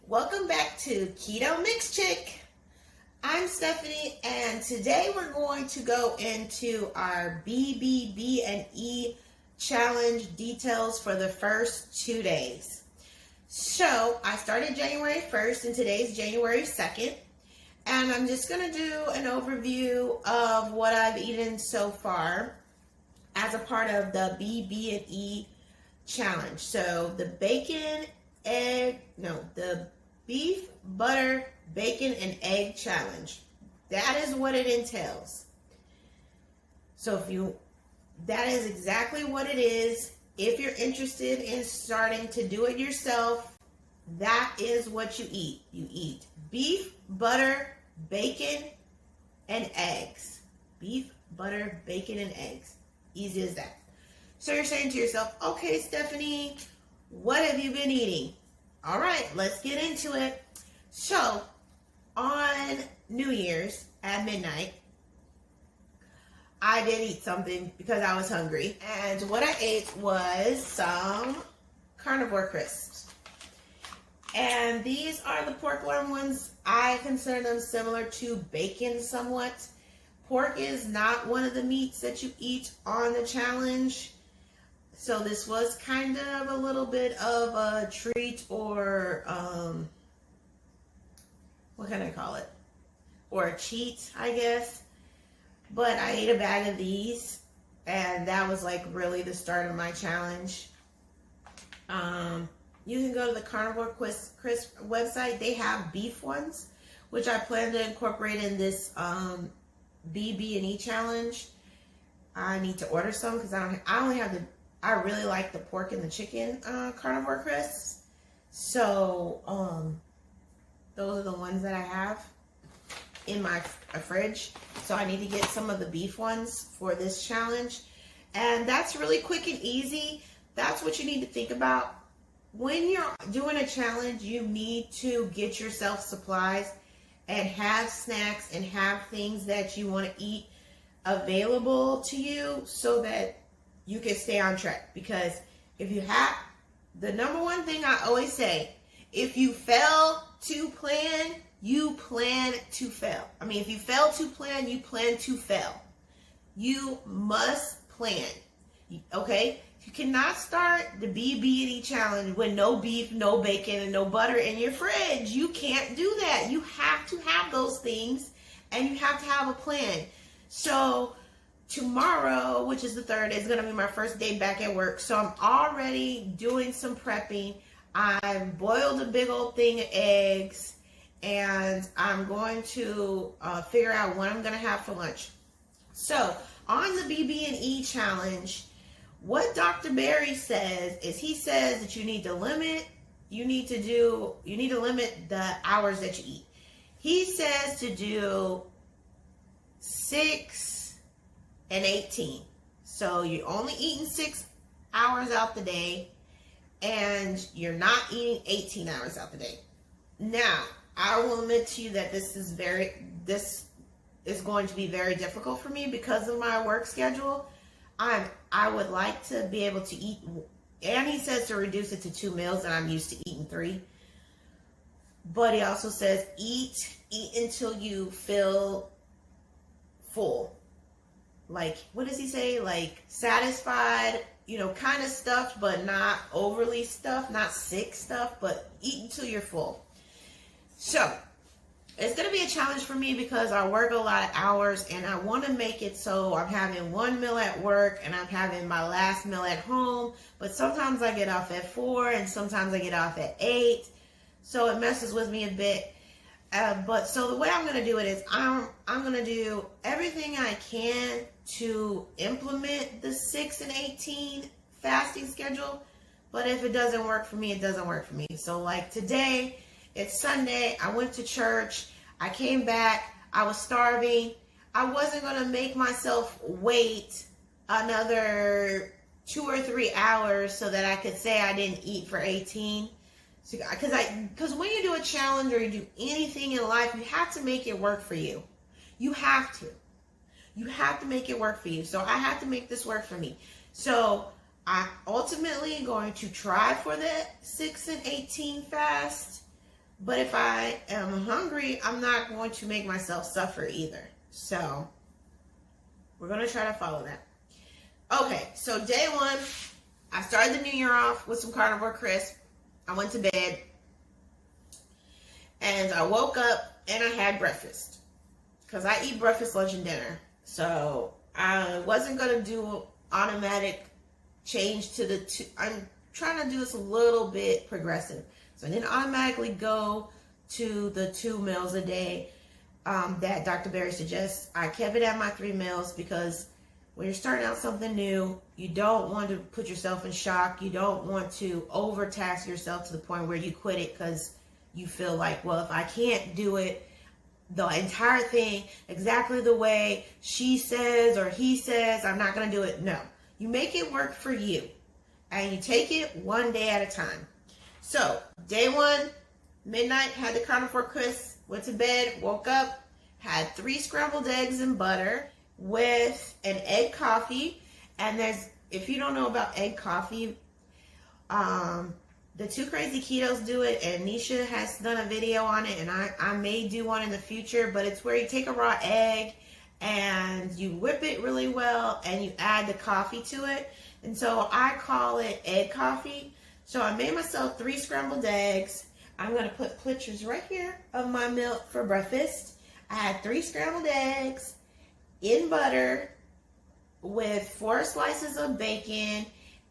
Welcome back to Keto Mix Chick. I'm Stephanie, and today we're going to go into our BBB&E challenge details for the first 2 days. So I started January 1st, and today's January 2nd, and I'm just going to do an overview of what I've eaten so far as a part of the BB&E challenge. So the the beef, butter, bacon, and egg challenge. That is what it entails. So that is exactly what it is. If you're interested in starting to do it yourself, that is what you eat. You eat beef, butter, bacon, and eggs. Beef, butter, bacon, and eggs. Easy as that. So you're saying to yourself, okay, Stephanie, what have you been eating? All right, let's get into it. So on New Year's at midnight, I did eat something because I was hungry. And what I ate was some carnivore crisps. And these are the pork loin ones. I consider them similar to bacon somewhat. Pork is not one of the meats that you eat on the challenge. So this was kind of a little bit of a treat, or what can I call it? Or a cheat, I guess. But I ate a bag of these, and that was like really the start of my challenge. You can go to the Carnivore Crisp website. They have beef ones, which I plan to incorporate in this BB&E challenge. I need to order some because I really like the pork and the chicken carnivore crisps. So those are the ones that I have in my fridge. So I need to get some of the beef ones for this challenge. And that's really quick and easy. That's what you need to think about. When you're doing a challenge, you need to get yourself supplies and have snacks and have things that you want to eat available to you so that you can stay on track. Because if you have, the number one thing I always say, if you fail to plan, you plan to fail. I mean, if you fail to plan, you plan to fail. You must plan. Okay? You cannot start the BB&E challenge with no beef, no bacon, and no butter in your fridge. You can't do that. You have to have those things, and you have to have a plan. So tomorrow, which is the 3rd, is going to be my first day back at work. So I'm already doing some prepping. I've boiled a big old thing of eggs, and I'm going to figure out what I'm going to have for lunch. So on the BB&E challenge, what Dr. Berry says is he says that you need to limit the hours that you eat. He says to do 6 and 18. So you're only eating 6 hours out the day, and you're not eating 18 hours out the day. Now, I will admit to you that this is going to be very difficult for me because of my work schedule. I would like to be able to eat, and he says to reduce it to 2 meals, and I'm used to eating 3. But he also says eat until you feel full. Like, what does he say? Like, satisfied, kind of stuffed, but not overly stuffed, not sick stuff, but eat until you're full. So it's going to be a challenge for me because I work a lot of hours, and I want to make it so I'm having 1 meal at work and I'm having my last meal at home. But sometimes I get off at 4 and sometimes I get off at 8. So it messes with me a bit. But so the way I'm going to do it is I'm going to do everything I can to implement the 6 and 18 fasting schedule. But if it doesn't work for me, it doesn't work for me. So like today, it's Sunday. I went to church. I came back. I was starving. I wasn't going to make myself wait another 2 or 3 hours so that I could say I didn't eat for 18. Because when you do a challenge or you do anything in life, you have to make it work for you. You have to. You have to make it work for you. So I have to make this work for me. So I ultimately going to try for the 6 and 18 fast. But if I am hungry, I'm not going to make myself suffer either. So we're going to try to follow that. Okay, so day one, I started the new year off with some carnivore crisp. I went to bed and I woke up and I had breakfast because I eat breakfast, lunch, and dinner. So I wasn't going to do automatic change to the two. I'm trying to do this a little bit progressive. So I didn't automatically go to the 2 meals a day that Dr. Berry suggests. I kept it at my 3 meals because when you're starting out something new, you don't want to put yourself in shock. You don't want to overtask yourself to the point where you quit it because you feel like, well, if I can't do it, the entire thing exactly the way she says or he says, I'm not going to do it. No, you make it work for you and you take it one day at a time. So day one, midnight, had the carnivore crisp, went to bed, woke up, had 3 scrambled eggs and butter with an egg coffee. And if you don't know about egg coffee, the 2 Crazy Ketos do it, and Nisha has done a video on it, and I may do one in the future, but it's where you take a raw egg and you whip it really well and you add the coffee to it. And so I call it egg coffee. So I made myself 3 scrambled eggs. I'm going to put pictures right here of my milk for breakfast. I had 3 scrambled eggs in butter with 4 slices of bacon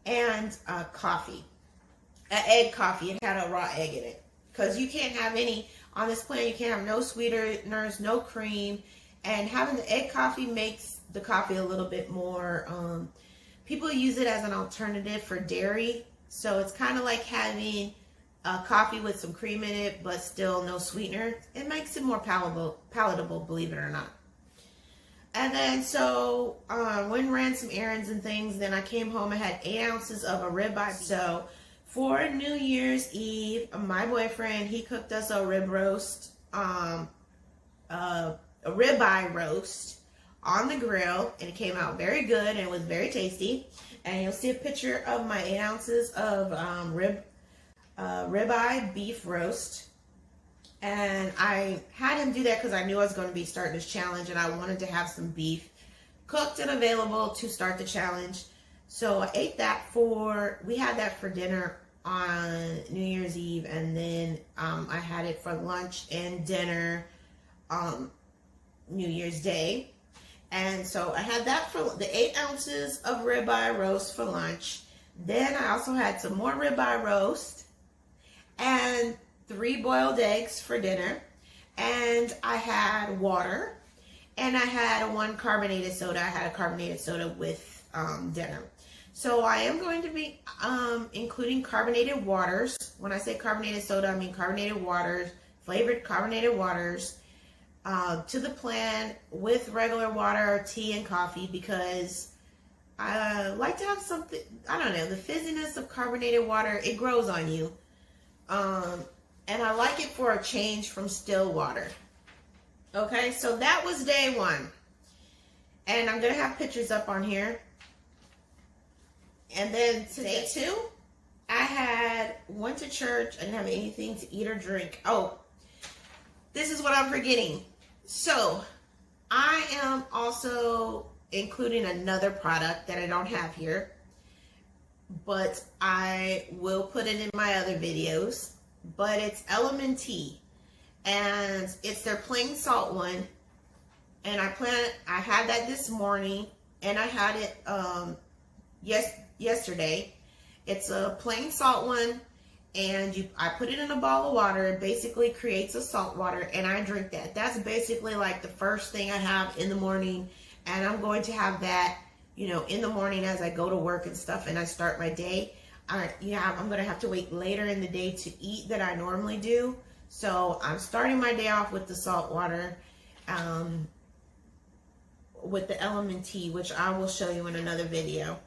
and coffee. An egg coffee. It had a raw egg in it. Because you can't have any, on this plan, you can't have no sweeteners, no cream. And having the egg coffee makes the coffee a little bit more, people use it as an alternative for dairy. So it's kind of like having a coffee with some cream in it, but still no sweetener. It makes it more palatable, believe it or not. And then so went and ran some errands and things. Then I came home and had 8 ounces of a ribeye. So for New Year's Eve, my boyfriend, he cooked us a rib roast, a ribeye roast on the grill, and it came out very good and it was very tasty. And you'll see a picture of my 8 ounces of ribeye beef roast. And I had him do that because I knew I was going to be starting this challenge and I wanted to have some beef cooked and available to start the challenge. So I ate that we had that for dinner on New Year's Eve, and then I had it for lunch and dinner New Year's Day. And so I had that for the 8 ounces of ribeye roast for lunch. Then I also had some more ribeye roast and 3 boiled eggs for dinner. And I had water. And I had 1 carbonated soda. I had a carbonated soda with dinner. So I am going to be including carbonated waters. When I say carbonated soda, I mean carbonated waters, flavored carbonated waters, to the plan with regular water, tea, and coffee, because I like to have something, I don't know, the fizziness of carbonated water, it grows on you. And I like it for a change from still water. Okay, so that was day 1. And I'm going to have pictures up on here. And then day 2, I went to church. I didn't have anything to eat or drink. Oh, this is what I'm forgetting. So I am also including another product that I don't have here, but I will put it in my other videos. But it's Element Tea, and it's their plain salt one. And I had that this morning, and I had it yesterday. It's a plain salt one, and I put it in a bottle of water. It basically creates a salt water, and I drink that. That's basically like the first thing I have in the morning, and I'm going to have that, in the morning as I go to work and stuff, and I start my day. I'm going to have to wait later in the day to eat than I normally do. So I'm starting my day off with the salt water, with the Element Tea, which I will show you in another video.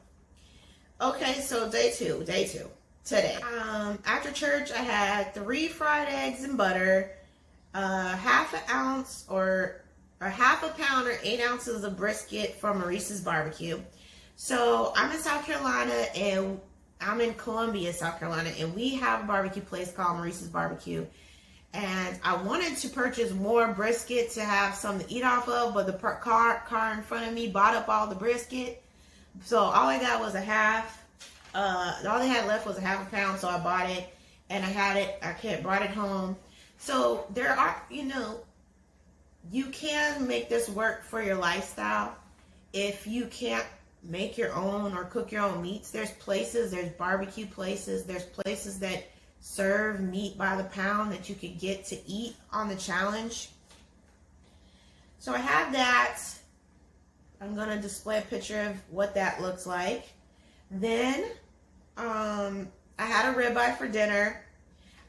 Okay, so day two, today. After church, I had 3 fried eggs and butter, half an ounce or half a pound or 8 ounces of brisket from Maurice's Barbecue. So I'm in South Carolina, and I'm in Columbia, South Carolina, and we have a barbecue place called Maurice's Barbecue. And I wanted to purchase more brisket to have something to eat off of, but the car in front of me bought up all the brisket. So all I got was a half. All they had left was a half a pound, so I bought it. And I had it. Brought it home. So there are, you can make this work for your lifestyle. If you can't make your own or cook your own meats, there's barbecue places, there's places that serve meat by the pound that you could get to eat on the challenge. So I have that. I'm going to display a picture of what that looks like. Then I had a ribeye for dinner.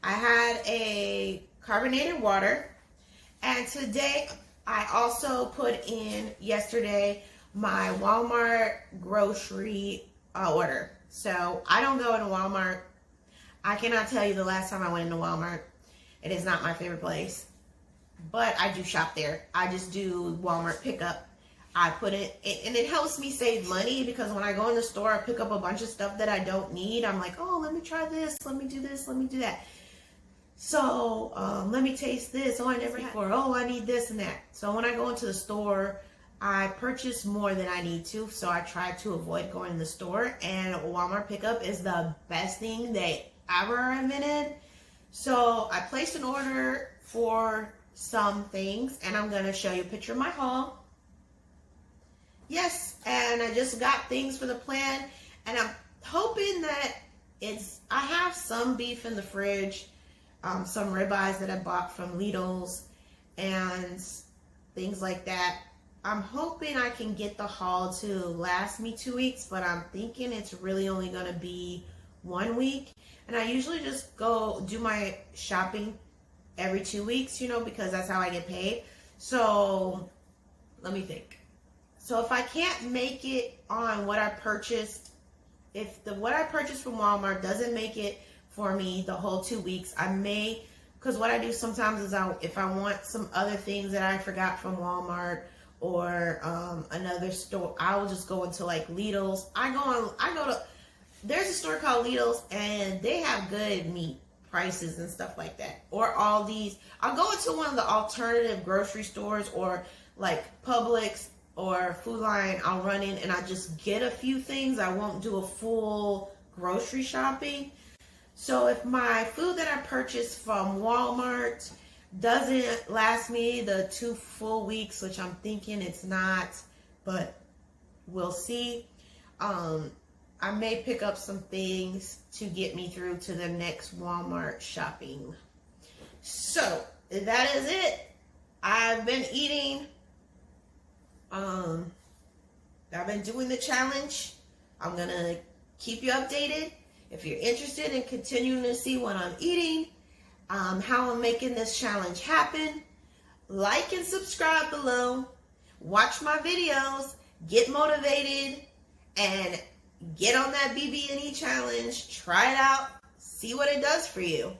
I had a carbonated water. And today I also put in yesterday my Walmart grocery order. So I don't go into Walmart. I cannot tell you the last time I went into Walmart. It is not my favorite place. But I do shop there. I just do Walmart pickup. I put it, and it helps me save money because when I go in the store, I pick up a bunch of stuff that I don't need. I'm like, oh, let me try this. Let me do this. Let me do that. So let me taste this. Oh, I never had before. Oh, I need this and that. So when I go into the store, I purchase more than I need to. So I try to avoid going to the store. And Walmart pickup is the best thing they ever invented. So I placed an order for some things, and I'm going to show you a picture of my haul. Yes, and I just got things for the plan, and I'm hoping that I have some beef in the fridge, some ribeyes that I bought from Lidl's, and things like that. I'm hoping I can get the haul to last me 2 weeks, but I'm thinking it's really only going to be 1 week. And I usually just go do my shopping every 2 weeks, because that's how I get paid. So let me think. So if I can't make it on what I purchased, if what I purchased from Walmart doesn't make it for me the whole 2 weeks, I may, because what I do sometimes is if I want some other things that I forgot from Walmart or another store, I will just go into like Lidl's. There's a store called Lidl's, and they have good meat prices and stuff like that. Or Aldi's. I'll go into one of the alternative grocery stores or like Publix or Food Lion. I'll run in and I just get a few things. I won't do a full grocery shopping. So if my food that I purchased from Walmart doesn't last me the 2 full weeks, which I'm thinking it's not, but we'll see. I may pick up some things to get me through to the next Walmart shopping. So that is it. I've been eating. I've been doing the challenge. I'm going to keep you updated. If you're interested in continuing to see what I'm eating, how I'm making this challenge happen, like and subscribe below. Watch my videos. Get motivated. And get on that BB&E challenge. Try it out. See what it does for you.